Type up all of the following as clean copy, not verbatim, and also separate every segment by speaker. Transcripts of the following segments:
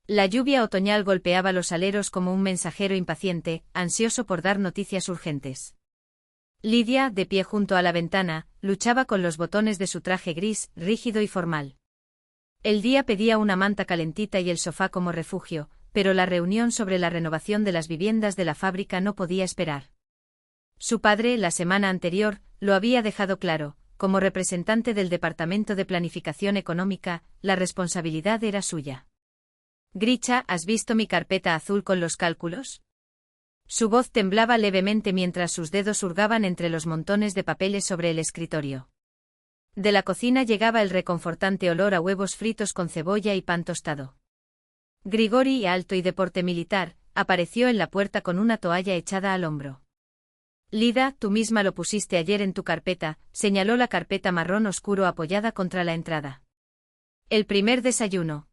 Speaker 1: La lluvia otoñal golpeaba los aleros como un mensajero impaciente, ansioso por dar noticias urgentes. Lidia, de pie junto a la ventana, luchaba con los botones de su traje gris, rígido y formal. El día pedía una manta calentita y el sofá como refugio, pero la reunión sobre la renovación de las viviendas de la fábrica no podía esperar. Su padre, la semana anterior, lo había dejado claro: como representante del Departamento de Planificación Económica, la responsabilidad era suya. Grisha, ¿has visto mi carpeta azul con los cálculos? Su voz temblaba levemente mientras sus dedos hurgaban entre los montones de papeles sobre el escritorio. De la cocina llegaba el reconfortante olor a huevos fritos con cebolla y pan tostado. Grigori, alto y de porte militar, apareció en la puerta con una toalla echada al hombro. Lida, tú misma lo pusiste ayer en tu carpeta, señaló la carpeta marrón oscuro apoyada contra la entrada. El primer desayuno.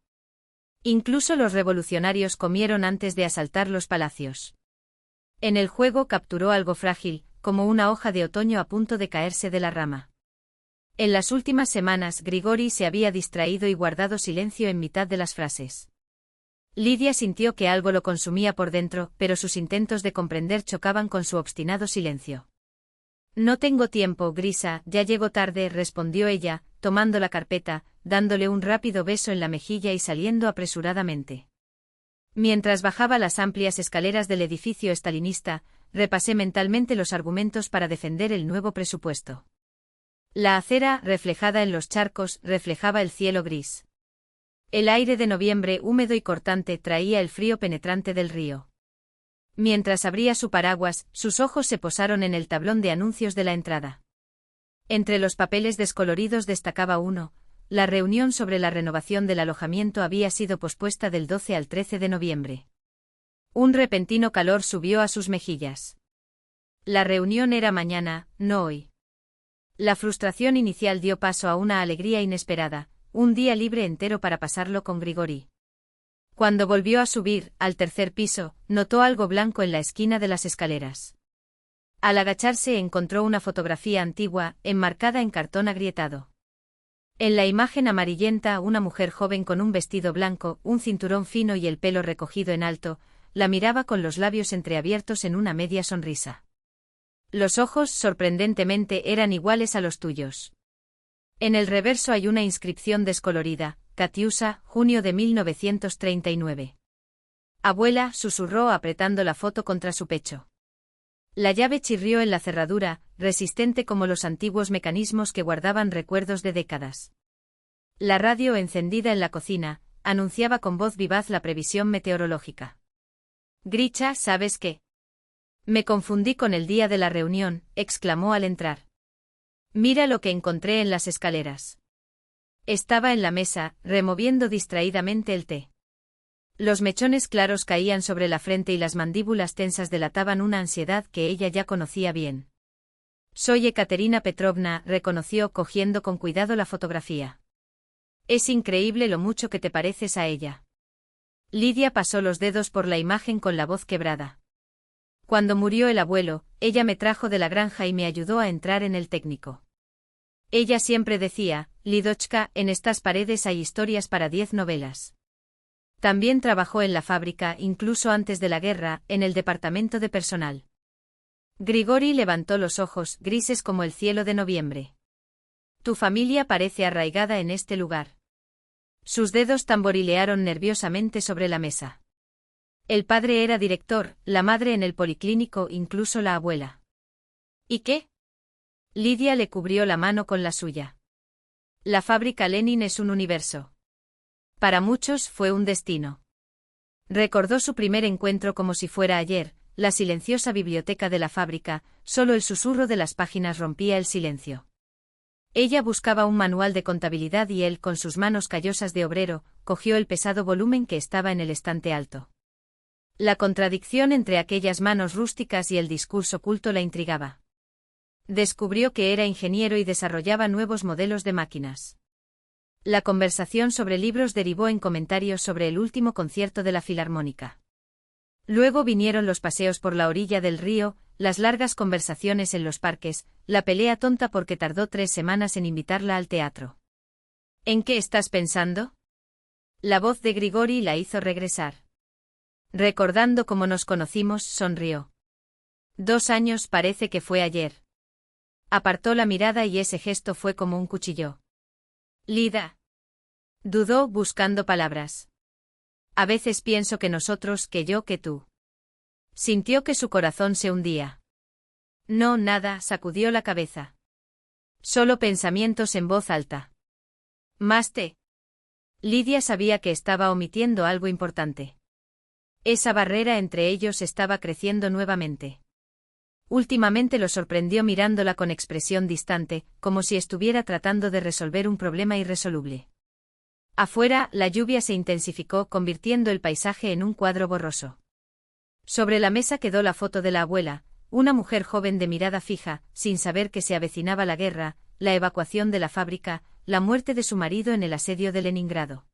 Speaker 1: Incluso los revolucionarios comieron antes de asaltar los palacios. En el juego capturó algo frágil, como una hoja de otoño a punto de caerse de la rama. En las últimas semanas Grigori se había distraído y guardado silencio en mitad de las frases. Lidia sintió que algo lo consumía por dentro, pero sus intentos de comprender chocaban con su obstinado silencio. No tengo tiempo, Grisa, ya llego tarde, respondió ella, tomando la carpeta, dándole un rápido beso en la mejilla y saliendo apresuradamente. Mientras bajaba las amplias escaleras del edificio estalinista, repasé mentalmente los argumentos para defender el nuevo presupuesto. La acera, reflejada en los charcos, reflejaba el cielo gris. El aire de noviembre húmedo y cortante traía el frío penetrante del río. Mientras abría su paraguas, sus ojos se posaron en el tablón de anuncios de la entrada. Entre los papeles descoloridos destacaba uno: la reunión sobre la renovación del alojamiento había sido pospuesta del 12 al 13 de noviembre. Un repentino calor subió a sus mejillas. La reunión era mañana, no hoy. La frustración inicial dio paso a una alegría inesperada: un día libre entero para pasarlo con Grigori. Cuando volvió a subir, al tercer piso, notó algo blanco en la esquina de las escaleras. Al agacharse encontró una fotografía antigua, enmarcada en cartón agrietado. En la imagen amarillenta, una mujer joven con un vestido blanco, un cinturón fino y el pelo recogido en alto, la miraba con los labios entreabiertos en una media sonrisa. Los ojos, sorprendentemente, eran iguales a los tuyos. En el reverso hay una inscripción descolorida: Katiusa, junio de 1939. Abuela, susurró apretando la foto contra su pecho. La llave chirrió en la cerradura, resistente como los antiguos mecanismos que guardaban recuerdos de décadas. La radio, encendida en la cocina, anunciaba con voz vivaz la previsión meteorológica. Grisha, ¿sabes qué? Me confundí con el día de la reunión, exclamó al entrar. Mira lo que encontré en las escaleras. Estaba en la mesa, removiendo distraídamente el té. Los mechones claros caían sobre la frente y las mandíbulas tensas delataban una ansiedad que ella ya conocía bien. Soy Ekaterina Petrovna, reconoció cogiendo con cuidado la fotografía. Es increíble lo mucho que te pareces a ella. Lidia pasó los dedos por la imagen con la voz quebrada. Cuando murió el abuelo, ella me trajo de la granja y me ayudó a entrar en el técnico. Ella siempre decía: Lidochka, en estas paredes hay historias para 10 novelas. También trabajó en la fábrica, incluso antes de la guerra, en el departamento de personal. Grigori levantó los ojos, grises como el cielo de noviembre. Tu familia parece arraigada en este lugar. Sus dedos tamborilearon nerviosamente sobre la mesa. El padre era director, la madre en el policlínico, incluso la abuela. ¿Y qué? Lidia le cubrió la mano con la suya. La fábrica Lenin es un universo. Para muchos fue un destino. Recordó su primer encuentro como si fuera ayer, la silenciosa biblioteca de la fábrica, solo el susurro de las páginas rompía el silencio. Ella buscaba un manual de contabilidad y él, con sus manos callosas de obrero, cogió el pesado volumen que estaba en el estante alto. La contradicción entre aquellas manos rústicas y el discurso culto la intrigaba. Descubrió que era ingeniero y desarrollaba nuevos modelos de máquinas. La conversación sobre libros derivó en comentarios sobre el último concierto de la Filarmónica. Luego vinieron los paseos por la orilla del río, las largas conversaciones en los parques, la pelea tonta porque tardó 3 semanas en invitarla al teatro. ¿En qué estás pensando? La voz de Grigori la hizo regresar. Recordando cómo nos conocimos, sonrió. 2 años parece que fue ayer. Apartó la mirada y ese gesto fue como un cuchillo. Lida. Dudó buscando palabras. A veces pienso que nosotros, que yo, que tú. Sintió que su corazón se hundía. No, nada, sacudió la cabeza. Solo pensamientos en voz alta. Más té. Lidia sabía que estaba omitiendo algo importante. Esa barrera entre ellos estaba creciendo nuevamente. Últimamente lo sorprendió mirándola con expresión distante, como si estuviera tratando de resolver un problema irresoluble. Afuera, la lluvia se intensificó, convirtiendo el paisaje en un cuadro borroso. Sobre la mesa quedó la foto de la abuela, una mujer joven de mirada fija, sin saber que se avecinaba la guerra, la evacuación de la fábrica, la muerte de su marido en el asedio de Leningrado.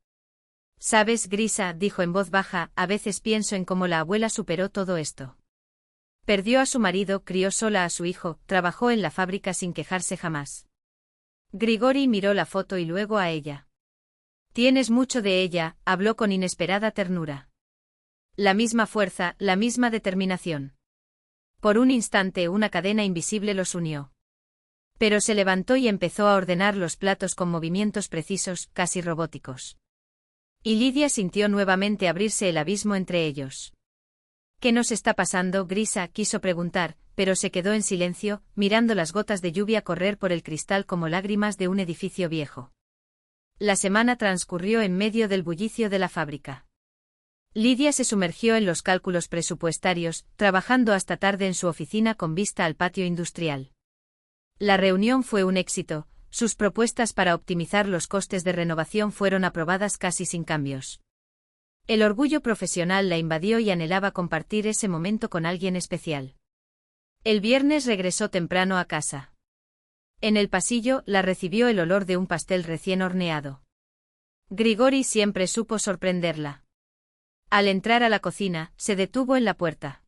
Speaker 1: «Sabes, Grisa», dijo en voz baja, «a veces pienso en cómo la abuela superó todo esto. Perdió a su marido, crió sola a su hijo, trabajó en la fábrica sin quejarse jamás». Grigori miró la foto y luego a ella. «Tienes mucho de ella», habló con inesperada ternura. «La misma fuerza, la misma determinación». Por un instante una cadena invisible los unió. Pero se levantó y empezó a ordenar los platos con movimientos precisos, casi robóticos. Y Lidia sintió nuevamente abrirse el abismo entre ellos. «¿Qué nos está pasando?» Grisa quiso preguntar, pero se quedó en silencio, mirando las gotas de lluvia correr por el cristal como lágrimas de un edificio viejo. La semana transcurrió en medio del bullicio de la fábrica. Lidia se sumergió en los cálculos presupuestarios, trabajando hasta tarde en su oficina con vista al patio industrial. La reunión fue un éxito, sus propuestas para optimizar los costes de renovación fueron aprobadas casi sin cambios. El orgullo profesional la invadió y anhelaba compartir ese momento con alguien especial. El viernes regresó temprano a casa. En el pasillo la recibió el olor de un pastel recién horneado. Grigori siempre supo sorprenderla. Al entrar a la cocina, se detuvo en la puerta.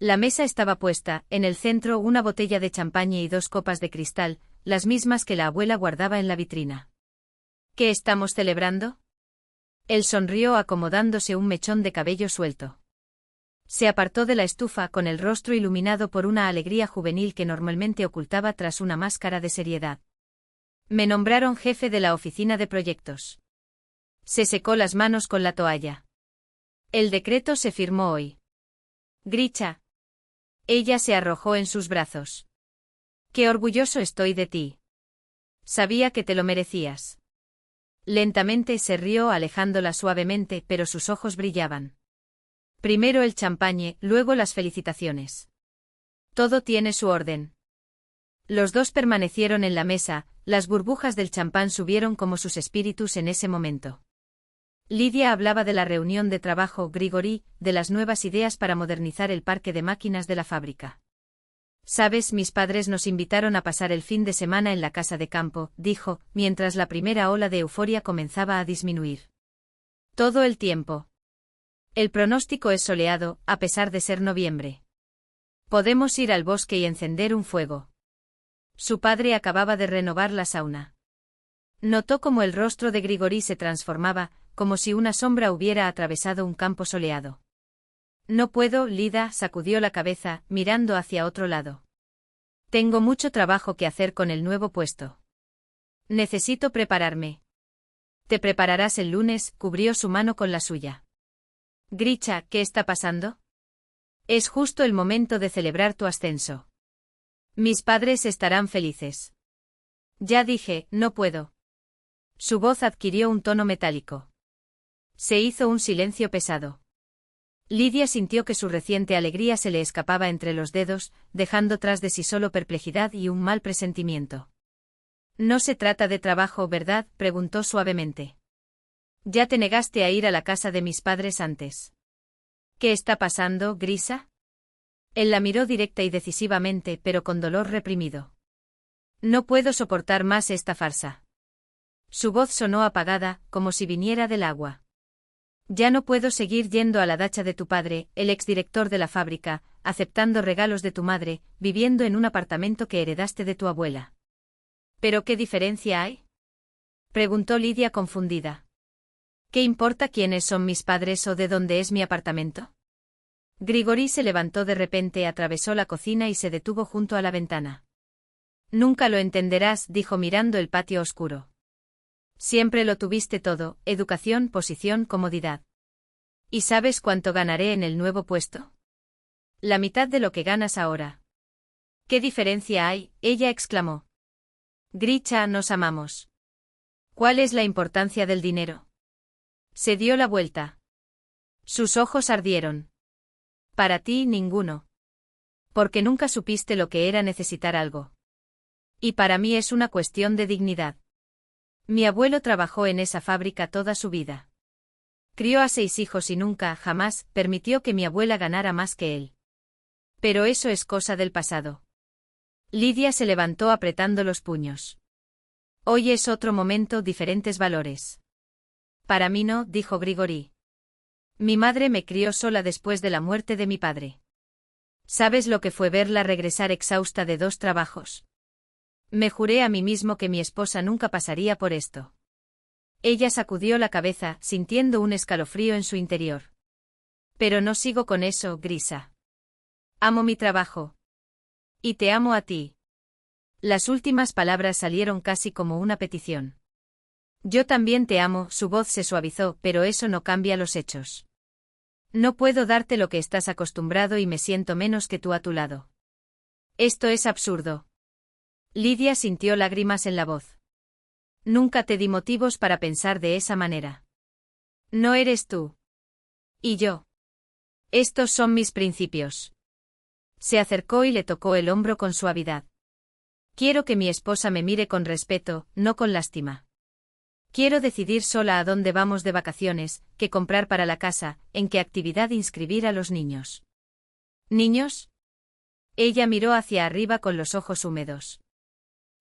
Speaker 1: La mesa estaba puesta, en el centro una botella de champaña y 2 copas de cristal, las mismas que la abuela guardaba en la vitrina. ¿Qué estamos celebrando? Él sonrió acomodándose un mechón de cabello suelto. Se apartó de la estufa con el rostro iluminado por una alegría juvenil que normalmente ocultaba tras una máscara de seriedad. Me nombraron jefe de la oficina de proyectos. Se secó las manos con la toalla. El decreto se firmó hoy. Grisha. Ella se arrojó en sus brazos. Qué orgulloso estoy de ti. Sabía que te lo merecías. Lentamente se rió alejándola suavemente, pero sus ojos brillaban. Primero el champagne, luego las felicitaciones. Todo tiene su orden. Los dos permanecieron en la mesa, las burbujas del champán subieron como sus espíritus en ese momento. Lidia hablaba de la reunión de trabajo, Grigori, de las nuevas ideas para modernizar el parque de máquinas de la fábrica. «Sabes, mis padres nos invitaron a pasar el fin de semana en la casa de campo», dijo, mientras la primera ola de euforia comenzaba a disminuir. «Todo el tiempo. El pronóstico es soleado, a pesar de ser noviembre. Podemos ir al bosque y encender un fuego». Su padre acababa de renovar la sauna. Notó cómo el rostro de Grigori se transformaba, como si una sombra hubiera atravesado un campo soleado. «No puedo», Lida sacudió la cabeza, mirando hacia otro lado. «Tengo mucho trabajo que hacer con el nuevo puesto. Necesito prepararme». «Te prepararás el lunes», cubrió su mano con la suya. «Grisha, ¿qué está pasando?» «Es justo el momento de celebrar tu ascenso. Mis padres estarán felices». «Ya dije, no puedo». Su voz adquirió un tono metálico. Se hizo un silencio pesado. Lidia sintió que su reciente alegría se le escapaba entre los dedos, dejando tras de sí solo perplejidad y un mal presentimiento. «No se trata de trabajo, ¿verdad?», preguntó suavemente. «Ya te negaste a ir a la casa de mis padres antes». «¿Qué está pasando, Grisa?» Él la miró directa y decisivamente, pero con dolor reprimido. «No puedo soportar más esta farsa». Su voz sonó apagada, como si viniera del agua. «Ya no puedo seguir yendo a la dacha de tu padre, el exdirector de la fábrica, aceptando regalos de tu madre, viviendo en un apartamento que heredaste de tu abuela». «¿Pero qué diferencia hay?», preguntó Lidia confundida. ¿Qué importa quiénes son mis padres o de dónde es mi apartamento? Grigori se levantó de repente, atravesó la cocina y se detuvo junto a la ventana. Nunca lo entenderás, dijo mirando el patio oscuro. Siempre lo tuviste todo: educación, posición, comodidad. ¿Y sabes cuánto ganaré en el nuevo puesto? La mitad de lo que ganas ahora. ¿Qué diferencia hay?, ella exclamó. Grisha, nos amamos. ¿Cuál es la importancia del dinero? Se dio la vuelta. Sus ojos ardieron. Para ti, ninguno. Porque nunca supiste lo que era necesitar algo. Y para mí es una cuestión de dignidad. Mi abuelo trabajó en esa fábrica toda su vida. Crió a 6 hijos y nunca, jamás, permitió que mi abuela ganara más que él. Pero eso es cosa del pasado. Lidia se levantó apretando los puños. Hoy es otro momento, diferentes valores. Para mí no, dijo Grigori. Mi madre me crió sola después de la muerte de mi padre. ¿Sabes lo que fue verla regresar exhausta de 2 trabajos? Me juré a mí mismo que mi esposa nunca pasaría por esto. Ella sacudió la cabeza, sintiendo un escalofrío en su interior. Pero no sigo con eso, Grisha. Amo mi trabajo. Y te amo a ti. Las últimas palabras salieron casi como una petición. Yo también te amo, su voz se suavizó, pero eso no cambia los hechos. No puedo darte lo que estás acostumbrado y me siento menos que tú a tu lado. Esto es absurdo. Lidia sintió lágrimas en la voz. Nunca te di motivos para pensar de esa manera. No eres tú. Y yo. Estos son mis principios. Se acercó y le tocó el hombro con suavidad. Quiero que mi esposa me mire con respeto, no con lástima. Quiero decidir sola a dónde vamos de vacaciones, qué comprar para la casa, en qué actividad inscribir a los niños. ¿Niños? Ella miró hacia arriba con los ojos húmedos.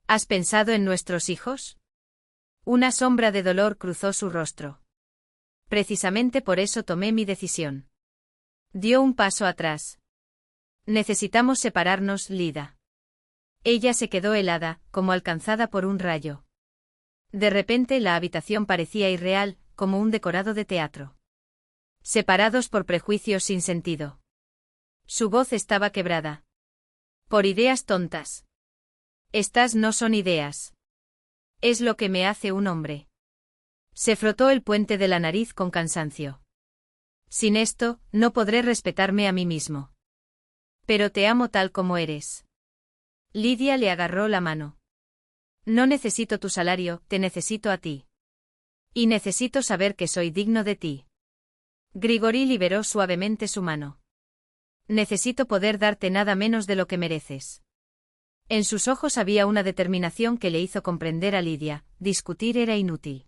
Speaker 1: ¿Has pensado en nuestros hijos? Una sombra de dolor cruzó su rostro. Precisamente por eso tomé mi decisión. Dio un paso atrás. Necesitamos separarnos, Lida. Ella se quedó helada, como alcanzada por un rayo. De repente la habitación parecía irreal, como un decorado de teatro. Separados por prejuicios sin sentido. Su voz estaba quebrada. Por ideas tontas. Estas no son ideas. Es lo que me hace un hombre. Se frotó el puente de la nariz con cansancio. Sin esto, no podré respetarme a mí mismo. Pero te amo tal como eres. Lidia le agarró la mano. No necesito tu salario, te necesito a ti. Y necesito saber que soy digno de ti. Grigori liberó suavemente su mano. Necesito poder darte nada menos de lo que mereces. En sus ojos había una determinación que le hizo comprender a Lidia: discutir era inútil.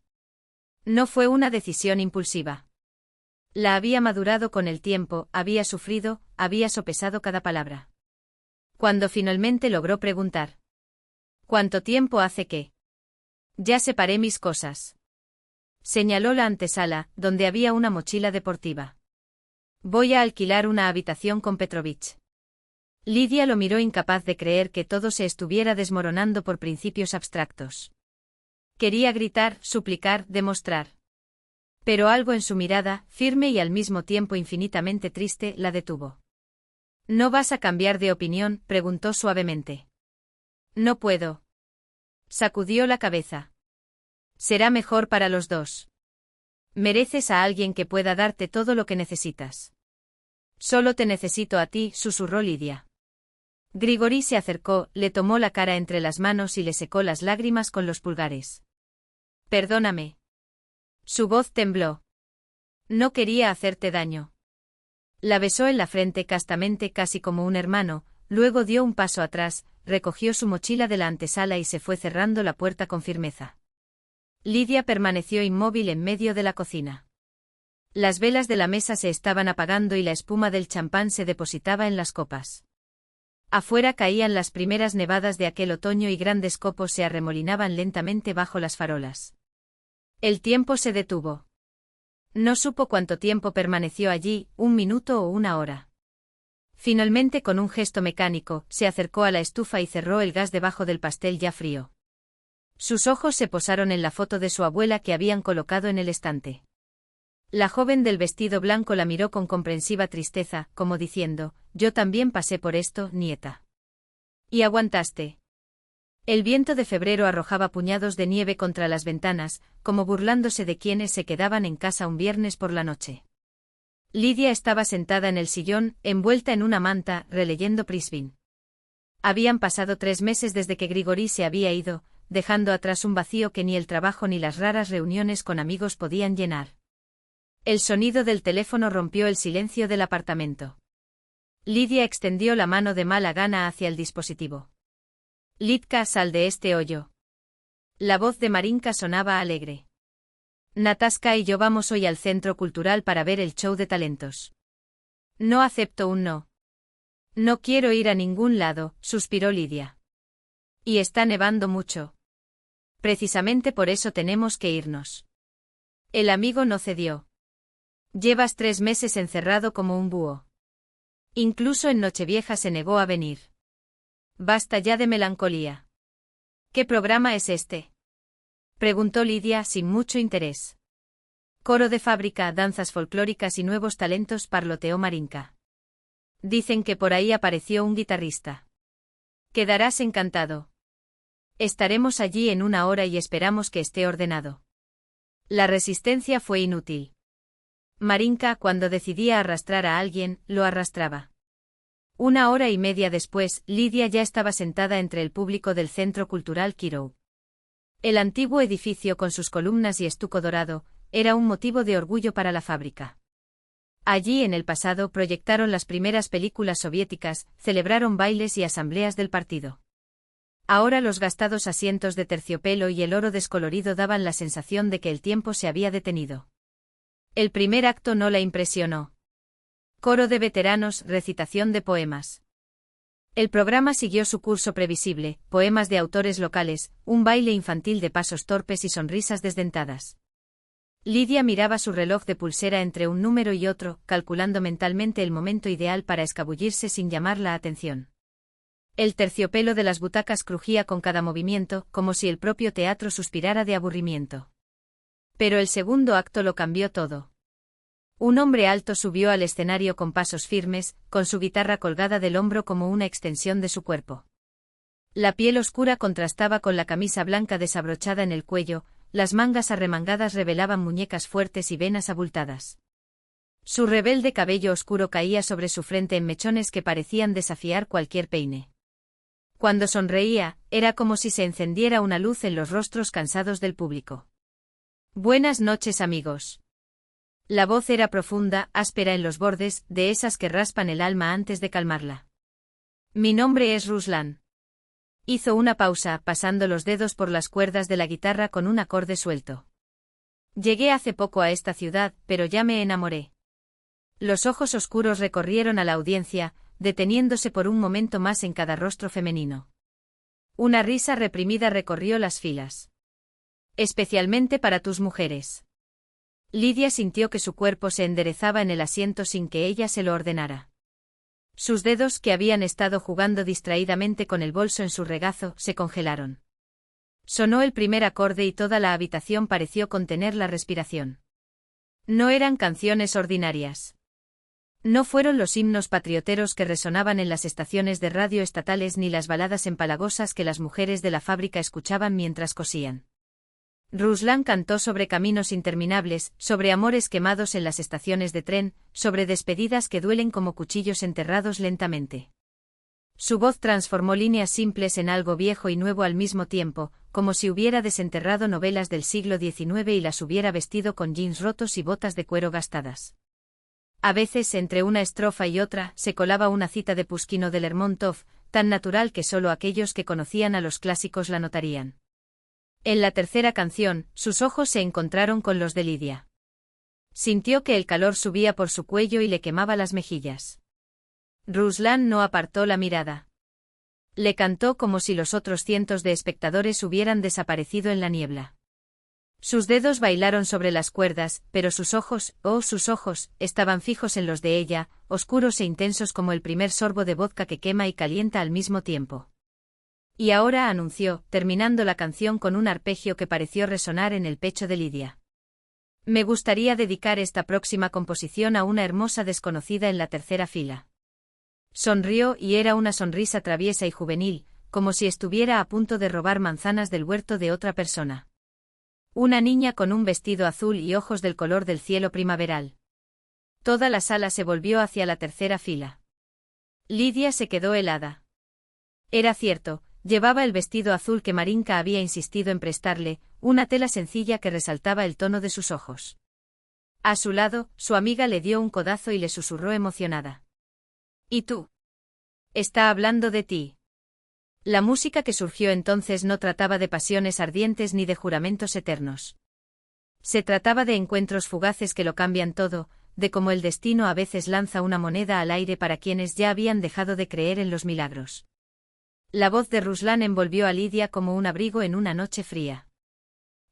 Speaker 1: No fue una decisión impulsiva. La había madurado con el tiempo, había sufrido, había sopesado cada palabra. Cuando finalmente logró preguntar: ¿cuánto tiempo hace que? Ya separé mis cosas. Señaló la antesala, donde había una mochila deportiva. Voy a alquilar una habitación con Petrovich. Lidia lo miró, incapaz de creer que todo se estuviera desmoronando por principios abstractos. Quería gritar, suplicar, demostrar. Pero algo en su mirada, firme y al mismo tiempo infinitamente triste, la detuvo. ¿No vas a cambiar de opinión?, preguntó suavemente. No puedo. Sacudió la cabeza. Será mejor para los dos. Mereces a alguien que pueda darte todo lo que necesitas. Solo te necesito a ti, susurró Lidia. Grigori se acercó, le tomó la cara entre las manos y le secó las lágrimas con los pulgares. Perdóname. Su voz tembló. No quería hacerte daño. La besó en la frente castamente, casi como un hermano, luego dio un paso atrás, recogió su mochila de la antesala y se fue cerrando la puerta con firmeza. Lidia permaneció inmóvil en medio de la cocina. Las velas de la mesa se estaban apagando y la espuma del champán se depositaba en las copas. Afuera caían las primeras nevadas de aquel otoño y grandes copos se arremolinaban lentamente bajo las farolas. El tiempo se detuvo. No supo cuánto tiempo permaneció allí, 1 minuto o 1 hora. Finalmente, con un gesto mecánico, se acercó a la estufa y cerró el gas debajo del pastel ya frío. Sus ojos se posaron en la foto de su abuela que habían colocado en el estante. La joven del vestido blanco la miró con comprensiva tristeza, como diciendo, yo también pasé por esto, nieta. ¿Y aguantaste? El viento de febrero arrojaba puñados de nieve contra las ventanas, como burlándose de quienes se quedaban en casa un viernes por la noche. Lidia estaba sentada en el sillón, envuelta en una manta, releyendo Prisvin. Habían pasado 3 meses desde que Grigori se había ido, dejando atrás un vacío que ni el trabajo ni las raras reuniones con amigos podían llenar. El sonido del teléfono rompió el silencio del apartamento. Lidia extendió la mano de mala gana hacia el dispositivo. Litka, sal de este hoyo. La voz de Marinka sonaba alegre. Nataska y yo vamos hoy al Centro Cultural para ver el show de talentos. No acepto un no. No quiero ir a ningún lado, suspiró Lidia. Y está nevando mucho. Precisamente por eso tenemos que irnos. El amigo no cedió. Llevas 3 meses encerrado como un búho. Incluso en Nochevieja se negó a venir. Basta ya de melancolía. ¿Qué programa es este? Preguntó Lidia sin mucho interés. Coro de fábrica, danzas folclóricas y nuevos talentos, parloteó Marinka. Dicen que por ahí apareció un guitarrista. Quedarás encantado. Estaremos allí en 1 hora y esperamos que esté ordenado. La resistencia fue inútil. Marinka, cuando decidía arrastrar a alguien, lo arrastraba. 1 hora y media después, Lidia ya estaba sentada entre el público del Centro Cultural Kirov. El antiguo edificio con sus columnas y estuco dorado, era un motivo de orgullo para la fábrica. Allí en el pasado proyectaron las primeras películas soviéticas, celebraron bailes y asambleas del partido. Ahora los gastados asientos de terciopelo y el oro descolorido daban la sensación de que el tiempo se había detenido. El primer acto no la impresionó. Coro de veteranos, recitación de poemas. El programa siguió su curso previsible, poemas de autores locales, un baile infantil de pasos torpes y sonrisas desdentadas. Lidia miraba su reloj de pulsera entre un número y otro, calculando mentalmente el momento ideal para escabullirse sin llamar la atención. El terciopelo de las butacas crujía con cada movimiento, como si el propio teatro suspirara de aburrimiento. Pero el segundo acto lo cambió todo. Un hombre alto subió al escenario con pasos firmes, con su guitarra colgada del hombro como una extensión de su cuerpo. La piel oscura contrastaba con la camisa blanca desabrochada en el cuello, las mangas arremangadas revelaban muñecas fuertes y venas abultadas. Su rebelde cabello oscuro caía sobre su frente en mechones que parecían desafiar cualquier peine. Cuando sonreía, era como si se encendiera una luz en los rostros cansados del público. Buenas noches, amigos. La voz era profunda, áspera en los bordes, de esas que raspan el alma antes de calmarla. Mi nombre es Ruslan. Hizo una pausa, pasando los dedos por las cuerdas de la guitarra con un acorde suelto. Llegué hace poco a esta ciudad, pero ya me enamoré. Los ojos oscuros recorrieron a la audiencia, deteniéndose por un momento más en cada rostro femenino. Una risa reprimida recorrió las filas. Especialmente para tus mujeres. Lidia sintió que su cuerpo se enderezaba en el asiento sin que ella se lo ordenara. Sus dedos, que habían estado jugando distraídamente con el bolso en su regazo, se congelaron. Sonó el primer acorde y toda la habitación pareció contener la respiración. No eran canciones ordinarias. No fueron los himnos patrioteros que resonaban en las estaciones de radio estatales ni las baladas empalagosas que las mujeres de la fábrica escuchaban mientras cosían. Ruslan cantó sobre caminos interminables, sobre amores quemados en las estaciones de tren, sobre despedidas que duelen como cuchillos enterrados lentamente. Su voz transformó líneas simples en algo viejo y nuevo al mismo tiempo, como si hubiera desenterrado novelas del siglo XIX y las hubiera vestido con jeans rotos y botas de cuero gastadas. A veces, entre una estrofa y otra, se colaba una cita de Pushkin o de Lermontov, tan natural que solo aquellos que conocían a los clásicos la notarían. En la tercera canción, sus ojos se encontraron con los de Lidia. Sintió que el calor subía por su cuello y le quemaba las mejillas. Ruslan no apartó la mirada. Le cantó como si los otros cientos de espectadores hubieran desaparecido en la niebla. Sus dedos bailaron sobre las cuerdas, pero sus ojos, sus ojos, estaban fijos en los de ella, oscuros e intensos como el primer sorbo de vodka que quema y calienta al mismo tiempo. Y ahora, anunció, terminando la canción con un arpegio que pareció resonar en el pecho de Lidia. Me gustaría dedicar esta próxima composición a una hermosa desconocida en la tercera fila. Sonrió y era una sonrisa traviesa y juvenil, como si estuviera a punto de robar manzanas del huerto de otra persona. Una niña con un vestido azul y ojos del color del cielo primaveral. Toda la sala se volvió hacia la tercera fila. Lidia se quedó helada. Era cierto, llevaba el vestido azul que Marinka había insistido en prestarle, una tela sencilla que resaltaba el tono de sus ojos. A su lado, su amiga le dio un codazo y le susurró emocionada. ¿Y tú? Está hablando de ti. La música que surgió entonces no trataba de pasiones ardientes ni de juramentos eternos. Se trataba de encuentros fugaces que lo cambian todo, de cómo el destino a veces lanza una moneda al aire para quienes ya habían dejado de creer en los milagros. La voz de Ruslan envolvió a Lidia como un abrigo en una noche fría.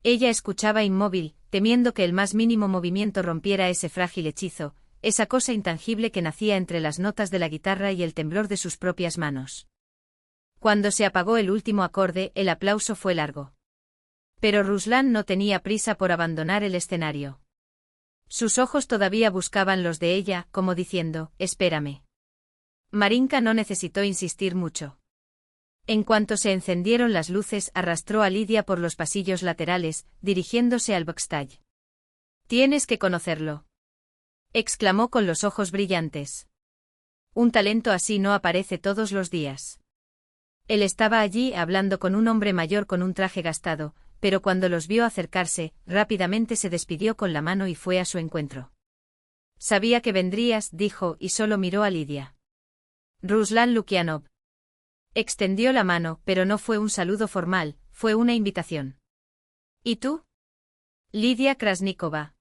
Speaker 1: Ella escuchaba inmóvil, temiendo que el más mínimo movimiento rompiera ese frágil hechizo, esa cosa intangible que nacía entre las notas de la guitarra y el temblor de sus propias manos. Cuando se apagó el último acorde, el aplauso fue largo. Pero Ruslan no tenía prisa por abandonar el escenario. Sus ojos todavía buscaban los de ella, como diciendo, espérame. Marinka no necesitó insistir mucho. En cuanto se encendieron las luces, arrastró a Lidia por los pasillos laterales, dirigiéndose al backstage. Tienes que conocerlo, exclamó con los ojos brillantes. Un talento así no aparece todos los días. Él estaba allí hablando con un hombre mayor con un traje gastado, pero cuando los vio acercarse, rápidamente se despidió con la mano y fue a su encuentro. Sabía que vendrías, dijo, y solo miró a Lidia. Ruslan Lukianov. Extendió la mano, pero no fue un saludo formal, fue una invitación. ¿Y tú? Lidia Krasnikova.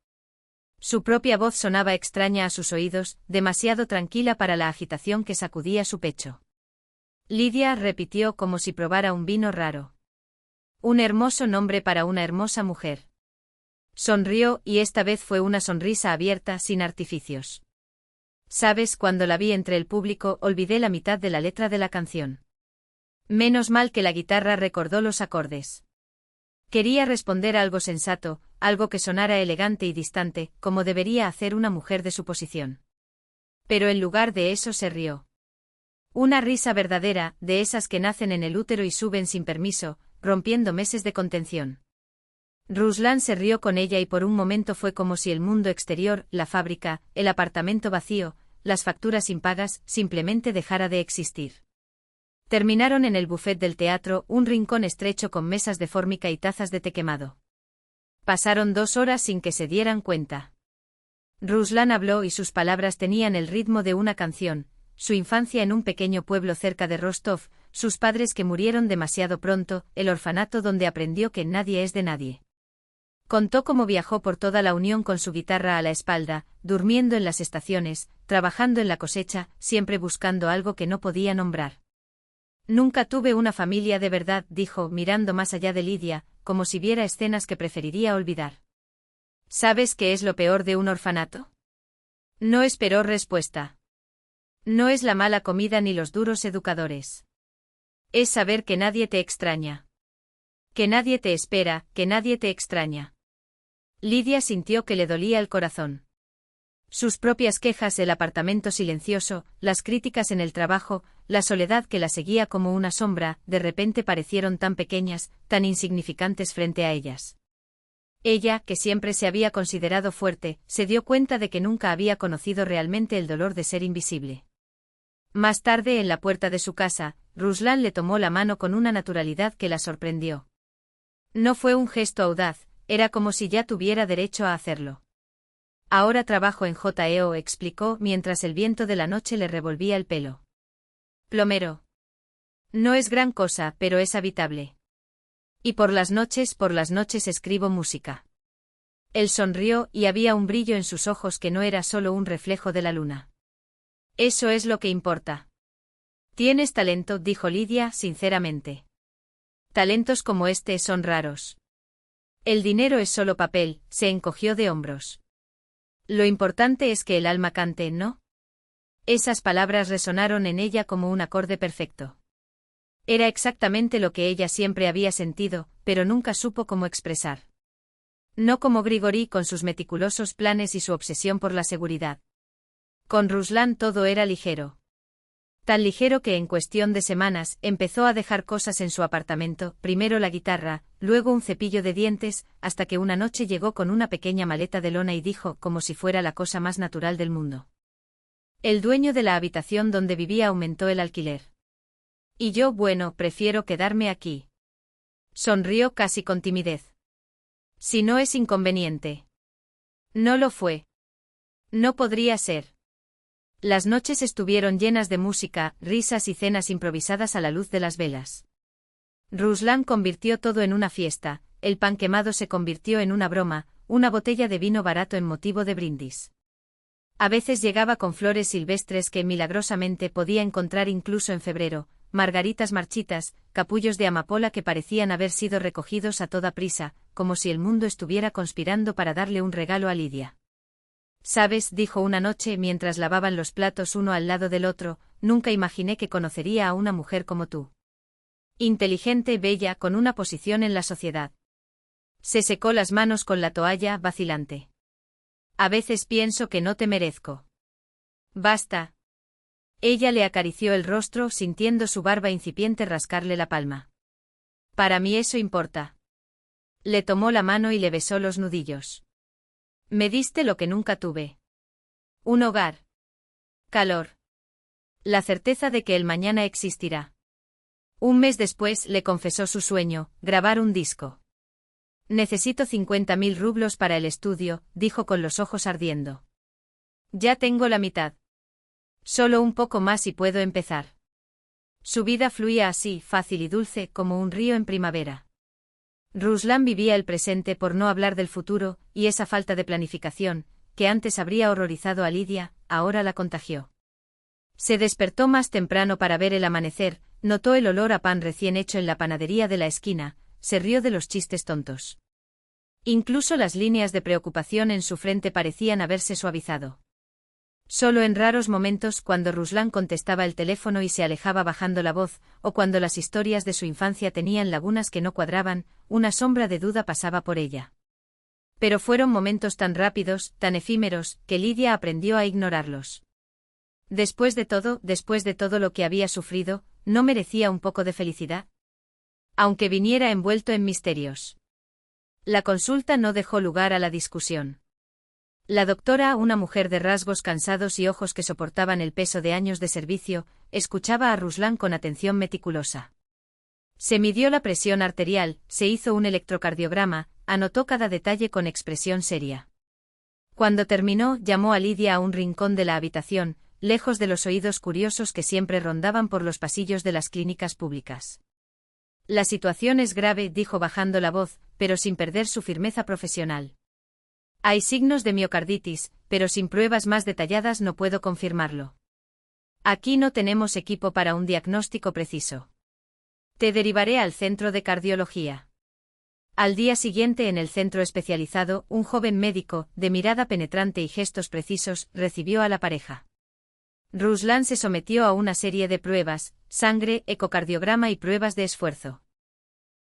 Speaker 1: Su propia voz sonaba extraña a sus oídos, demasiado tranquila para la agitación que sacudía su pecho. Lidia repitió como si probara un vino raro. Un hermoso nombre para una hermosa mujer. Sonrió y esta vez fue una sonrisa abierta, sin artificios. Sabes, cuando la vi entre el público, olvidé la mitad de la letra de la canción. Menos mal que la guitarra recordó los acordes. Quería responder algo sensato, algo que sonara elegante y distante, como debería hacer una mujer de su posición. Pero en lugar de eso se rió. Una risa verdadera, de esas que nacen en el útero y suben sin permiso, rompiendo meses de contención. Ruslan se rió con ella y por un momento fue como si el mundo exterior, la fábrica, el apartamento vacío, las facturas impagas, simplemente dejara de existir. Terminaron en el buffet del teatro, un rincón estrecho con mesas de fórmica y tazas de té quemado. Pasaron 2 horas sin que se dieran cuenta. Ruslan habló y sus palabras tenían el ritmo de una canción, su infancia en un pequeño pueblo cerca de Rostov, sus padres que murieron demasiado pronto, el orfanato donde aprendió que nadie es de nadie. Contó cómo viajó por toda la Unión con su guitarra a la espalda, durmiendo en las estaciones, trabajando en la cosecha, siempre buscando algo que no podía nombrar. Nunca tuve una familia de verdad, dijo, mirando más allá de Lidia, como si viera escenas que preferiría olvidar. ¿Sabes qué es lo peor de un orfanato? No esperó respuesta. No es la mala comida ni los duros educadores. Es saber que nadie te extraña. Que nadie te espera, que nadie te extraña. Lidia sintió que le dolía el corazón. Sus propias quejas, el apartamento silencioso, las críticas en el trabajo, la soledad que la seguía como una sombra, de repente parecieron tan pequeñas, tan insignificantes frente a ellas. Ella, que siempre se había considerado fuerte, se dio cuenta de que nunca había conocido realmente el dolor de ser invisible. Más tarde, en la puerta de su casa, Ruslan le tomó la mano con una naturalidad que la sorprendió. No fue un gesto audaz, era como si ya tuviera derecho a hacerlo. Ahora trabajo en JEO, explicó mientras el viento de la noche le revolvía el pelo. Plomero. No es gran cosa, pero es habitable. Y por las noches escribo música. Él sonrió y había un brillo en sus ojos que no era solo un reflejo de la luna. Eso es lo que importa. Tienes talento, dijo Lidia, sinceramente. Talentos como este son raros. El dinero es solo papel, se encogió de hombros. Lo importante es que el alma cante, ¿no? Esas palabras resonaron en ella como un acorde perfecto. Era exactamente lo que ella siempre había sentido, pero nunca supo cómo expresar. No como Grigori con sus meticulosos planes y su obsesión por la seguridad. Con Ruslan todo era ligero. Tan ligero que en cuestión de semanas empezó a dejar cosas en su apartamento, primero la guitarra, luego un cepillo de dientes, hasta que una noche llegó con una pequeña maleta de lona y dijo, como si fuera la cosa más natural del mundo: el dueño de la habitación donde vivía aumentó el alquiler. Y yo, bueno, prefiero quedarme aquí. Sonrió casi con timidez. Si no es inconveniente. No lo fue. No podría ser. Las noches estuvieron llenas de música, risas y cenas improvisadas a la luz de las velas. Ruslan convirtió todo en una fiesta, el pan quemado se convirtió en una broma, una botella de vino barato en motivo de brindis. A veces llegaba con flores silvestres que milagrosamente podía encontrar incluso en febrero, margaritas marchitas, capullos de amapola que parecían haber sido recogidos a toda prisa, como si el mundo estuviera conspirando para darle un regalo a Lidia. «Sabes», dijo una noche mientras lavaban los platos uno al lado del otro, «nunca imaginé que conocería a una mujer como tú. Inteligente, bella, con una posición en la sociedad». Se secó las manos con la toalla, vacilante. «A veces pienso que no te merezco». «Basta». Ella le acarició el rostro sintiendo su barba incipiente rascarle la palma. «Para mí eso importa». Le tomó la mano y le besó los nudillos. «Me diste lo que nunca tuve. Un hogar. Calor. La certeza de que el mañana existirá». Un mes después le confesó su sueño, grabar un disco. «Necesito 50.000 rublos para el estudio», dijo con los ojos ardiendo. «Ya tengo la mitad. Solo un poco más y puedo empezar». Su vida fluía así, fácil y dulce, como un río en primavera. Ruslan vivía el presente por no hablar del futuro, y esa falta de planificación, que antes habría horrorizado a Lidia, ahora la contagió. Se despertó más temprano para ver el amanecer, notó el olor a pan recién hecho en la panadería de la esquina, se rió de los chistes tontos. Incluso las líneas de preocupación en su frente parecían haberse suavizado. Solo en raros momentos, cuando Ruslan contestaba el teléfono y se alejaba bajando la voz, o cuando las historias de su infancia tenían lagunas que no cuadraban, una sombra de duda pasaba por ella. Pero fueron momentos tan rápidos, tan efímeros, que Lidia aprendió a ignorarlos. Después de todo lo que había sufrido, ¿no merecía un poco de felicidad? Aunque viniera envuelto en misterios. La consulta no dejó lugar a la discusión. La doctora, una mujer de rasgos cansados y ojos que soportaban el peso de años de servicio, escuchaba a Ruslan con atención meticulosa. Se midió la presión arterial, se hizo un electrocardiograma, anotó cada detalle con expresión seria. Cuando terminó, llamó a Lidia a un rincón de la habitación, lejos de los oídos curiosos que siempre rondaban por los pasillos de las clínicas públicas. «La situación es grave», dijo bajando la voz, pero sin perder su firmeza profesional. «Hay signos de miocarditis, pero sin pruebas más detalladas no puedo confirmarlo. Aquí no tenemos equipo para un diagnóstico preciso. Te derivaré al centro de cardiología». Al día siguiente en el centro especializado, un joven médico, de mirada penetrante y gestos precisos, recibió a la pareja. Ruslan se sometió a una serie de pruebas, sangre, ecocardiograma y pruebas de esfuerzo.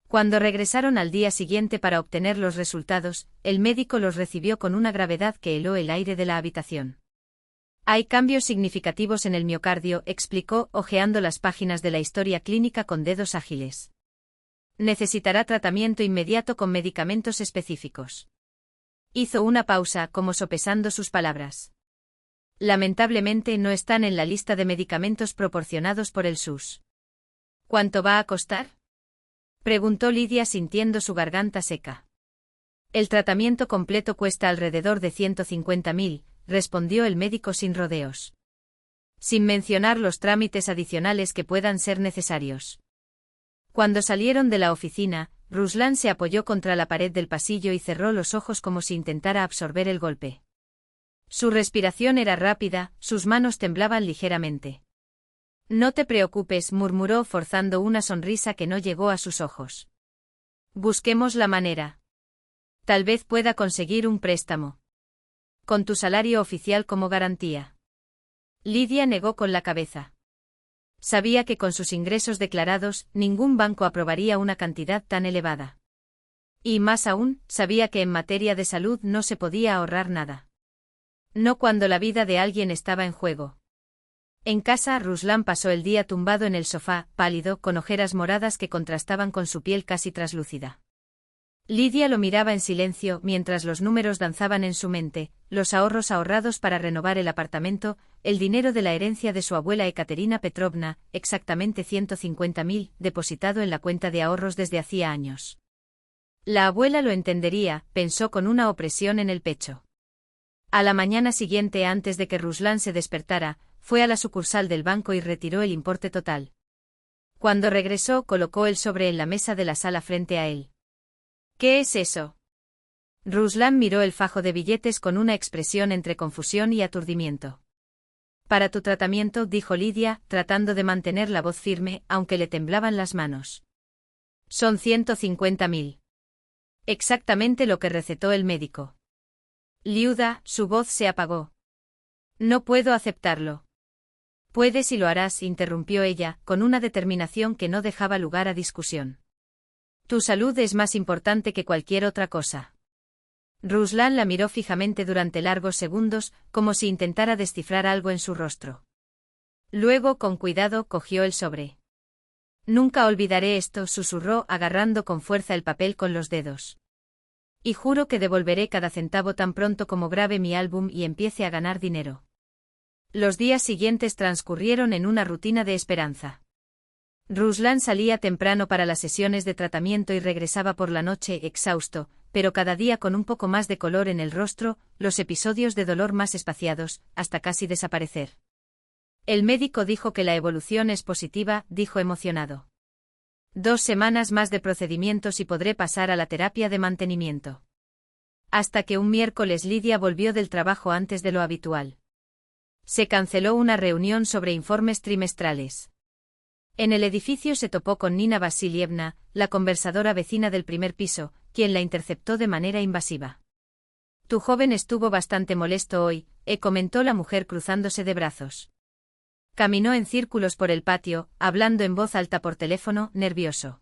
Speaker 1: Cuando regresaron al día siguiente para obtener los resultados, el médico los recibió con una gravedad que heló el aire de la habitación. «Hay cambios significativos en el miocardio», explicó, hojeando las páginas de la historia clínica con dedos ágiles. «Necesitará tratamiento inmediato con medicamentos específicos». Hizo una pausa, como sopesando sus palabras. «Lamentablemente no están en la lista de medicamentos proporcionados por el SUS». «¿Cuánto va a costar?», preguntó Lidia sintiendo su garganta seca. «El tratamiento completo cuesta alrededor de 150.000, respondió el médico sin rodeos. «Sin mencionar los trámites adicionales que puedan ser necesarios». Cuando salieron de la oficina, Ruslan se apoyó contra la pared del pasillo y cerró los ojos como si intentara absorber el golpe. Su respiración era rápida, sus manos temblaban ligeramente. «No te preocupes», murmuró forzando una sonrisa que no llegó a sus ojos. «Busquemos la manera. Tal vez pueda conseguir un préstamo. Con tu salario oficial como garantía». Lidia negó con la cabeza. Sabía que con sus ingresos declarados, ningún banco aprobaría una cantidad tan elevada. Y más aún, sabía que en materia de salud no se podía ahorrar nada. No cuando la vida de alguien estaba en juego. En casa, Ruslan pasó el día tumbado en el sofá, pálido, con ojeras moradas que contrastaban con su piel casi traslúcida. Lidia lo miraba en silencio mientras los números danzaban en su mente, los ahorros ahorrados para renovar el apartamento, el dinero de la herencia de su abuela Ekaterina Petrovna, exactamente 150.000, depositado en la cuenta de ahorros desde hacía años. La abuela lo entendería, pensó con una opresión en el pecho. A la mañana siguiente, antes de que Ruslan se despertara, fue a la sucursal del banco y retiró el importe total. Cuando regresó, colocó el sobre en la mesa de la sala frente a él. ¿Qué es eso? Ruslan miró el fajo de billetes con una expresión entre confusión y aturdimiento. Para tu tratamiento, dijo Lidia, tratando de mantener la voz firme, aunque le temblaban las manos. Son 150.000. Exactamente lo que recetó el médico. Liuda, su voz se apagó. No puedo aceptarlo. Puedes y lo harás, interrumpió ella, con una determinación que no dejaba lugar a discusión. Tu salud es más importante que cualquier otra cosa. Ruslan la miró fijamente durante largos segundos, como si intentara descifrar algo en su rostro. Luego, con cuidado, cogió el sobre. Nunca olvidaré esto, susurró, agarrando con fuerza el papel con los dedos. Y juro que devolveré cada centavo tan pronto como grabe mi álbum y empiece a ganar dinero. Los días siguientes transcurrieron en una rutina de esperanza. Ruslan salía temprano para las sesiones de tratamiento y regresaba por la noche exhausto, pero cada día con un poco más de color en el rostro, los episodios de dolor más espaciados, hasta casi desaparecer. El médico dijo que la evolución es positiva, dijo emocionado. 2 semanas más de procedimientos y podré pasar a la terapia de mantenimiento. Hasta que un miércoles Lidia volvió del trabajo antes de lo habitual. Se canceló una reunión sobre informes trimestrales. En el edificio se topó con Nina Vasilievna, la conversadora vecina del primer piso, quien la interceptó de manera invasiva. Tu joven estuvo bastante molesto hoy, comentó la mujer cruzándose de brazos. Caminó en círculos por el patio, hablando en voz alta por teléfono, nervioso.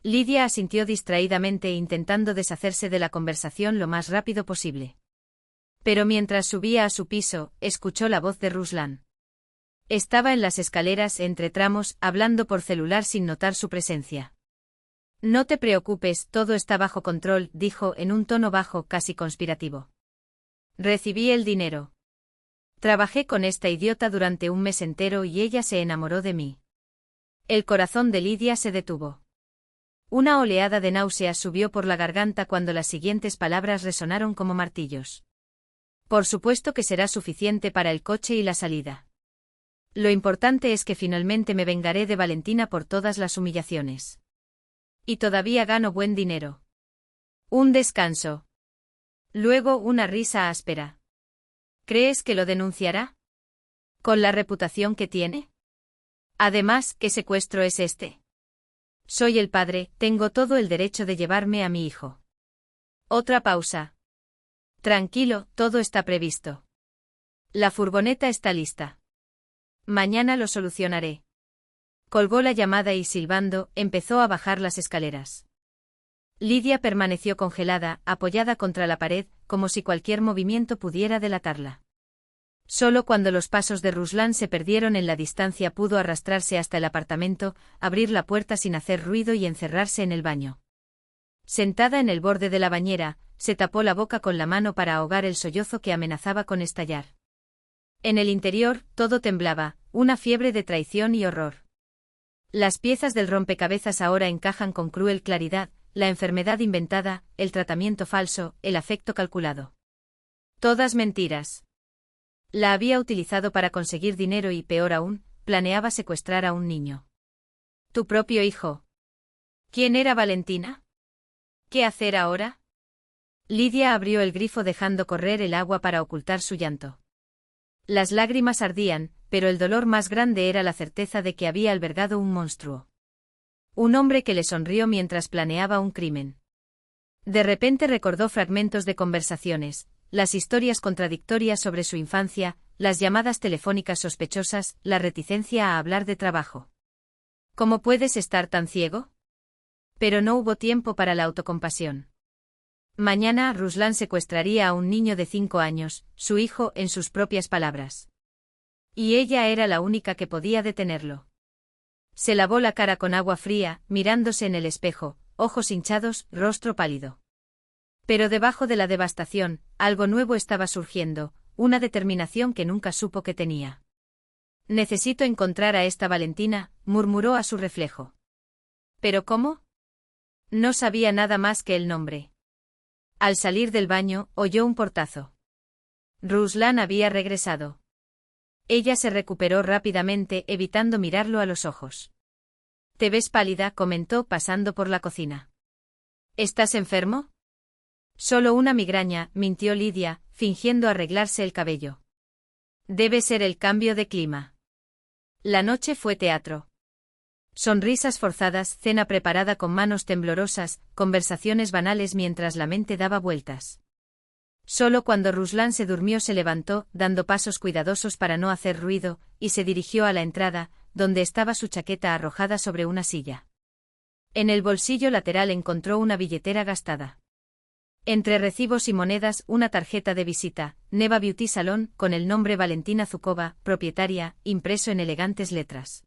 Speaker 1: Lidia asintió distraídamente intentando deshacerse de la conversación lo más rápido posible. Pero mientras subía a su piso, escuchó la voz de Ruslan. Estaba en las escaleras entre tramos, hablando por celular sin notar su presencia. No te preocupes, todo está bajo control, dijo en un tono bajo, casi conspirativo. Recibí el dinero. Trabajé con esta idiota durante un mes entero y ella se enamoró de mí. El corazón de Lidia se detuvo. Una oleada de náuseas subió por la garganta cuando las siguientes palabras resonaron como martillos. Por supuesto que será suficiente para el coche y la salida. Lo importante es que finalmente me vengaré de Valentina por todas las humillaciones. Y todavía gano buen dinero. Un descanso. Luego una risa áspera. ¿Crees que lo denunciará? ¿Con la reputación que tiene? Además, ¿qué secuestro es este? Soy el padre, tengo todo el derecho de llevarme a mi hijo. Otra pausa. Tranquilo, todo está previsto. La furgoneta está lista. Mañana lo solucionaré. Colgó la llamada y silbando, empezó a bajar las escaleras. Lidia permaneció congelada, apoyada contra la pared, como si cualquier movimiento pudiera delatarla. Solo cuando los pasos de Ruslan se perdieron en la distancia pudo arrastrarse hasta el apartamento, abrir la puerta sin hacer ruido y encerrarse en el baño. Sentada en el borde de la bañera, se tapó la boca con la mano para ahogar el sollozo que amenazaba con estallar. En el interior, todo temblaba, una fiebre de traición y horror. Las piezas del rompecabezas ahora encajan con cruel claridad, la enfermedad inventada, el tratamiento falso, el afecto calculado. Todas mentiras. La había utilizado para conseguir dinero y, peor aún, planeaba secuestrar a un niño. ¿Tu propio hijo? ¿Quién era Valentina? ¿Qué hacer ahora? Lidia abrió el grifo dejando correr el agua para ocultar su llanto. Las lágrimas ardían, pero el dolor más grande era la certeza de que había albergado un monstruo. Un hombre que le sonrió mientras planeaba un crimen. De repente recordó fragmentos de conversaciones, las historias contradictorias sobre su infancia, las llamadas telefónicas sospechosas, la reticencia a hablar de trabajo. ¿Cómo puedes estar tan ciego? Pero no hubo tiempo para la autocompasión. Mañana Ruslan secuestraría a un niño de 5 años, su hijo, en sus propias palabras. Y ella era la única que podía detenerlo. Se lavó la cara con agua fría, mirándose en el espejo, ojos hinchados, rostro pálido. Pero debajo de la devastación, algo nuevo estaba surgiendo, una determinación que nunca supo que tenía. Necesito encontrar a esta Valentina, murmuró a su reflejo. ¿Pero cómo? No sabía nada más que el nombre. Al salir del baño, oyó un portazo. Ruslan había regresado. Ella se recuperó rápidamente, evitando mirarlo a los ojos. «Te ves pálida», comentó pasando por la cocina. «¿Estás enfermo?» «Solo una migraña», mintió Lidia, fingiendo arreglarse el cabello. «Debe ser el cambio de clima». La noche fue teatro. Sonrisas forzadas, cena preparada con manos temblorosas, conversaciones banales mientras la mente daba vueltas. Solo cuando Ruslan se durmió se levantó, dando pasos cuidadosos para no hacer ruido, y se dirigió a la entrada, donde estaba su chaqueta arrojada sobre una silla. En el bolsillo lateral encontró una billetera gastada. Entre recibos y monedas, una tarjeta de visita, Neva Beauty Salon, con el nombre Valentina Zukova, propietaria, impreso en elegantes letras.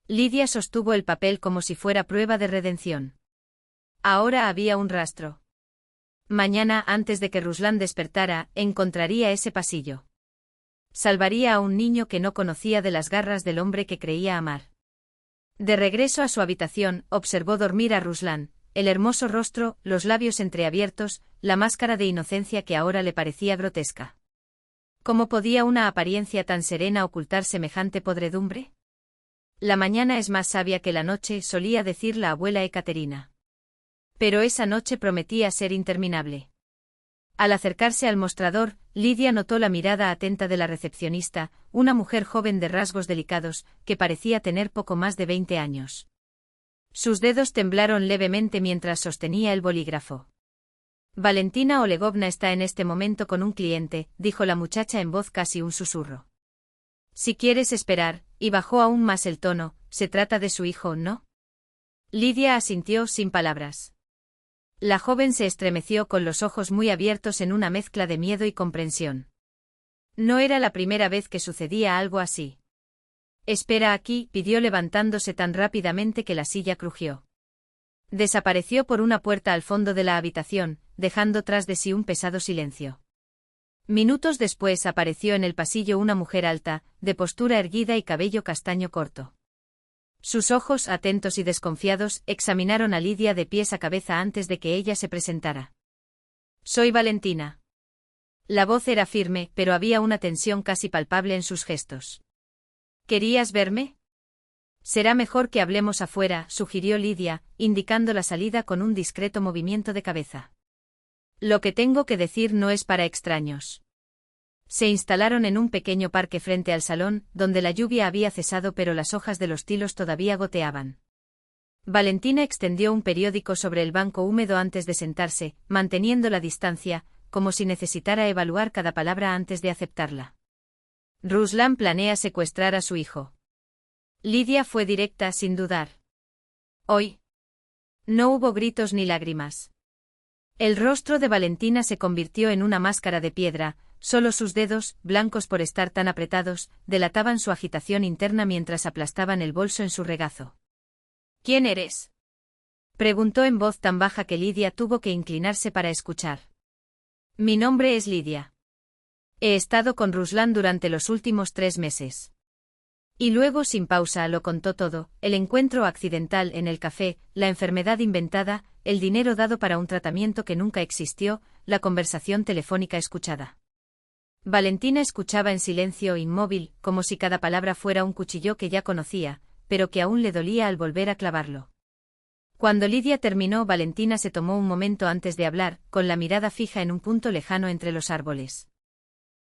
Speaker 1: Lidia sostuvo el papel como si fuera prueba de redención. Ahora había un rastro. Mañana, antes de que Ruslan despertara, encontraría ese pasillo. Salvaría a un niño que no conocía de las garras del hombre que creía amar. De regreso a su habitación, observó dormir a Ruslan, el hermoso rostro, los labios entreabiertos, la máscara de inocencia que ahora le parecía grotesca. ¿Cómo podía una apariencia tan serena ocultar semejante podredumbre? La mañana es más sabia que la noche, solía decir la abuela Ekaterina. Pero esa noche prometía ser interminable. Al acercarse al mostrador, Lidia notó la mirada atenta de la recepcionista, una mujer joven de rasgos delicados, que parecía tener poco más de 20 años. Sus dedos temblaron levemente mientras sostenía el bolígrafo. «Valentina Olegovna está en este momento con un cliente», dijo la muchacha en voz casi un susurro. «Si quieres esperar», y bajó aún más el tono, «se trata de su hijo, ¿no?» Lidia asintió sin palabras. La joven se estremeció con los ojos muy abiertos en una mezcla de miedo y comprensión. No era la primera vez que sucedía algo así. «Espera aquí», pidió levantándose tan rápidamente que la silla crujió. Desapareció por una puerta al fondo de la habitación, dejando tras de sí un pesado silencio. Minutos después apareció en el pasillo una mujer alta, de postura erguida y cabello castaño corto. Sus ojos, atentos y desconfiados, examinaron a Lidia de pies a cabeza antes de que ella se presentara. «Soy Valentina». La voz era firme, pero había una tensión casi palpable en sus gestos. «¿Querías verme?» «Será mejor que hablemos afuera», sugirió Lidia, indicando la salida con un discreto movimiento de cabeza. «Lo que tengo que decir no es para extraños». Se instalaron en un pequeño parque frente al salón, donde la lluvia había cesado pero las hojas de los tilos todavía goteaban. Valentina extendió un periódico sobre el banco húmedo antes de sentarse, manteniendo la distancia, como si necesitara evaluar cada palabra antes de aceptarla. «Ruslan planea secuestrar a su hijo». Lidia fue directa sin dudar. «Hoy». No hubo gritos ni lágrimas. El rostro de Valentina se convirtió en una máscara de piedra. Solo sus dedos, blancos por estar tan apretados, delataban su agitación interna mientras aplastaban el bolso en su regazo. «¿Quién eres?», preguntó en voz tan baja que Lidia tuvo que inclinarse para escuchar. «Mi nombre es Lidia. He estado con Ruslan durante los últimos 3 meses». Y luego sin pausa lo contó todo, el encuentro accidental en el café, la enfermedad inventada, el dinero dado para un tratamiento que nunca existió, la conversación telefónica escuchada. Valentina escuchaba en silencio inmóvil, como si cada palabra fuera un cuchillo que ya conocía, pero que aún le dolía al volver a clavarlo. Cuando Lidia terminó, Valentina se tomó un momento antes de hablar, con la mirada fija en un punto lejano entre los árboles.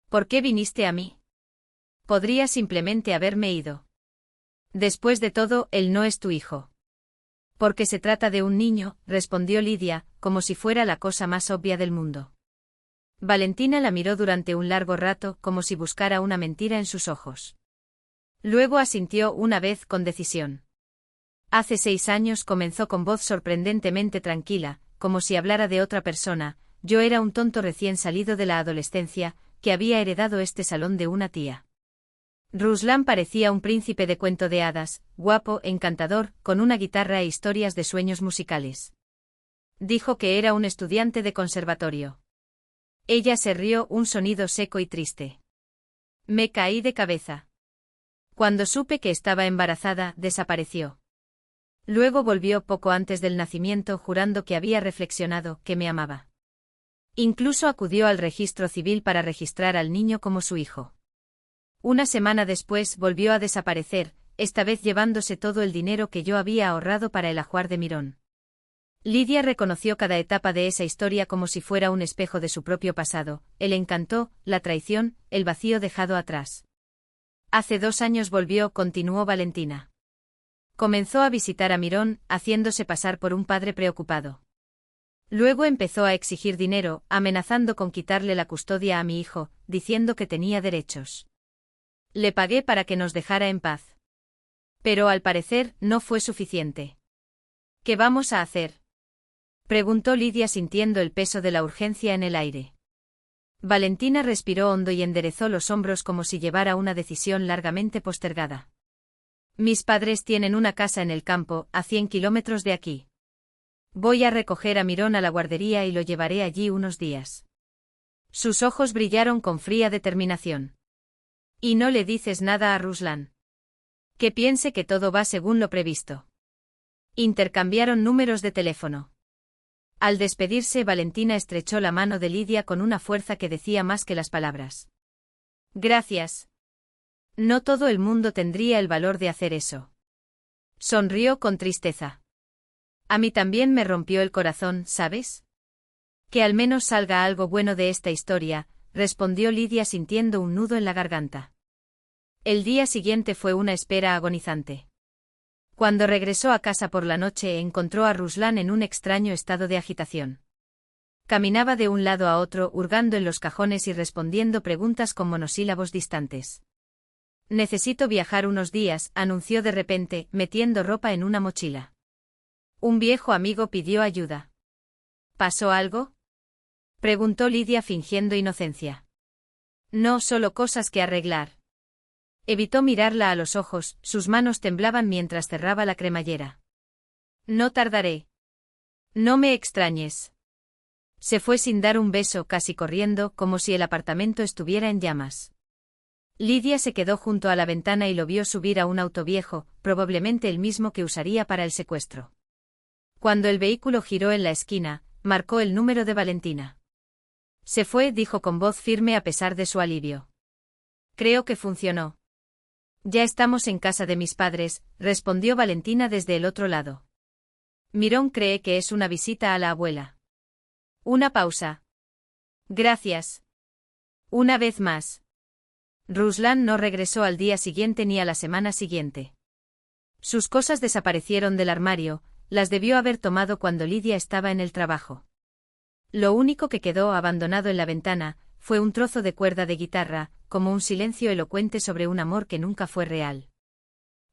Speaker 1: «¿Por qué viniste a mí? Podría simplemente haberme ido. Después de todo, él no es tu hijo». «Porque se trata de un niño», respondió Lidia, como si fuera la cosa más obvia del mundo. Valentina la miró durante un largo rato, como si buscara una mentira en sus ojos. Luego asintió una vez con decisión. Hace 6 años comenzó con voz sorprendentemente tranquila, como si hablara de otra persona. Yo era un tonto recién salido de la adolescencia, que había heredado este salón de una tía. Ruslan parecía un príncipe de cuento de hadas, guapo, encantador, con una guitarra e historias de sueños musicales. Dijo que era un estudiante de conservatorio. Ella se rió, un sonido seco y triste. Me caí de cabeza. Cuando supe que estaba embarazada, desapareció. Luego volvió poco antes del nacimiento jurando que había reflexionado, que me amaba. Incluso acudió al registro civil para registrar al niño como su hijo. Una semana después volvió a desaparecer, esta vez llevándose todo el dinero que yo había ahorrado para el ajuar de Mirón. Lidia reconoció cada etapa de esa historia como si fuera un espejo de su propio pasado, el encanto, la traición, el vacío dejado atrás. Hace 2 años volvió, continuó Valentina. Comenzó a visitar a Mirón, haciéndose pasar por un padre preocupado. Luego empezó a exigir dinero, amenazando con quitarle la custodia a mi hijo, diciendo que tenía derechos. Le pagué para que nos dejara en paz. Pero al parecer no fue suficiente. ¿Qué vamos a hacer?, preguntó Lidia sintiendo el peso de la urgencia en el aire. Valentina respiró hondo y enderezó los hombros como si llevara una decisión largamente postergada. Mis padres tienen una casa en el campo, a 100 kilómetros de aquí. Voy a recoger a Mirón a la guardería y lo llevaré allí unos días. Sus ojos brillaron con fría determinación. ¿Y no le dices nada a Ruslan? Que piense que todo va según lo previsto. Intercambiaron números de teléfono. Al despedirse, Valentina estrechó la mano de Lidia con una fuerza que decía más que las palabras. Gracias. No todo el mundo tendría el valor de hacer eso. Sonrió con tristeza. A mí también me rompió el corazón, ¿sabes? Que al menos salga algo bueno de esta historia, respondió Lidia sintiendo un nudo en la garganta. El día siguiente fue una espera agonizante. Cuando regresó a casa por la noche encontró a Ruslan en un extraño estado de agitación. Caminaba de un lado a otro hurgando en los cajones y respondiendo preguntas con monosílabos distantes. Necesito viajar unos días, anunció de repente, metiendo ropa en una mochila. Un viejo amigo pidió ayuda. ¿Pasó algo?, preguntó Lidia fingiendo inocencia. No, solo cosas que arreglar. Evitó mirarla a los ojos, sus manos temblaban mientras cerraba la cremallera. No tardaré. No me extrañes. Se fue sin dar un beso, casi corriendo, como si el apartamento estuviera en llamas. Lidia se quedó junto a la ventana y lo vio subir a un auto viejo, probablemente el mismo que usaría para el secuestro. Cuando el vehículo giró en la esquina, marcó el número de Valentina. Se fue, dijo con voz firme a pesar de su alivio. Creo que funcionó. Ya estamos en casa de mis padres, respondió Valentina desde el otro lado. Mirón cree que es una visita a la abuela. Una pausa. Gracias. Una vez más. Ruslan no regresó al día siguiente ni a la semana siguiente. Sus cosas desaparecieron del armario, las debió haber tomado cuando Lidia estaba en el trabajo. Lo único que quedó abandonado en la ventana fue un trozo de cuerda de guitarra, como un silencio elocuente sobre un amor que nunca fue real.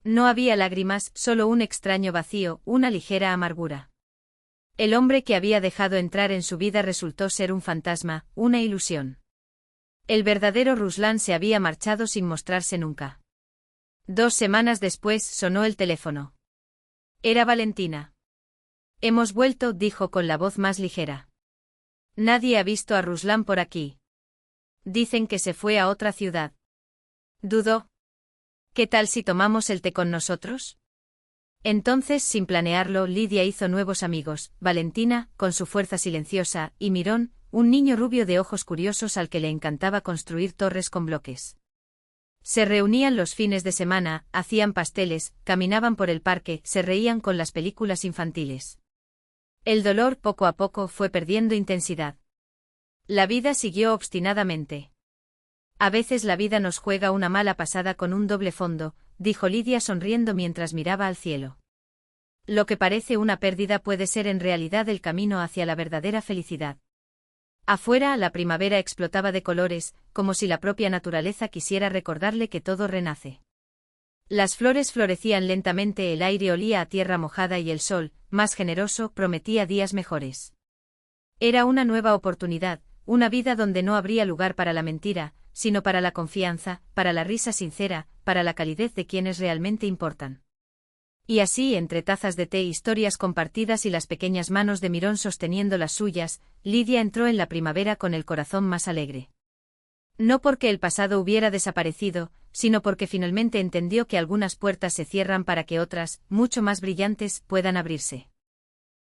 Speaker 1: No había lágrimas, solo un extraño vacío, una ligera amargura. El hombre que había dejado entrar en su vida resultó ser un fantasma, una ilusión. El verdadero Ruslan se había marchado sin mostrarse nunca. 2 semanas después sonó el teléfono. Era Valentina. Hemos vuelto, dijo con la voz más ligera. Nadie ha visto a Ruslan por aquí. Dicen que se fue a otra ciudad. Dudó. ¿Qué tal si tomamos el té con nosotros? Entonces, sin planearlo, Lidia hizo nuevos amigos, Valentina, con su fuerza silenciosa, y Mirón, un niño rubio de ojos curiosos al que le encantaba construir torres con bloques. Se reunían los fines de semana, hacían pasteles, caminaban por el parque, se reían con las películas infantiles. El dolor poco a poco fue perdiendo intensidad. La vida siguió obstinadamente. A veces la vida nos juega una mala pasada con un doble fondo, dijo Lidia sonriendo mientras miraba al cielo. Lo que parece una pérdida puede ser en realidad el camino hacia la verdadera felicidad. Afuera, la primavera explotaba de colores, como si la propia naturaleza quisiera recordarle que todo renace. Las flores florecían lentamente, el aire olía a tierra mojada y el sol, más generoso, prometía días mejores. Era una nueva oportunidad, una vida donde no habría lugar para la mentira, sino para la confianza, para la risa sincera, para la calidez de quienes realmente importan. Y así, entre tazas de té, historias compartidas y las pequeñas manos de Mirón sosteniendo las suyas, Lidia entró en la primavera con el corazón más alegre. No porque el pasado hubiera desaparecido, sino porque finalmente entendió que algunas puertas se cierran para que otras, mucho más brillantes, puedan abrirse.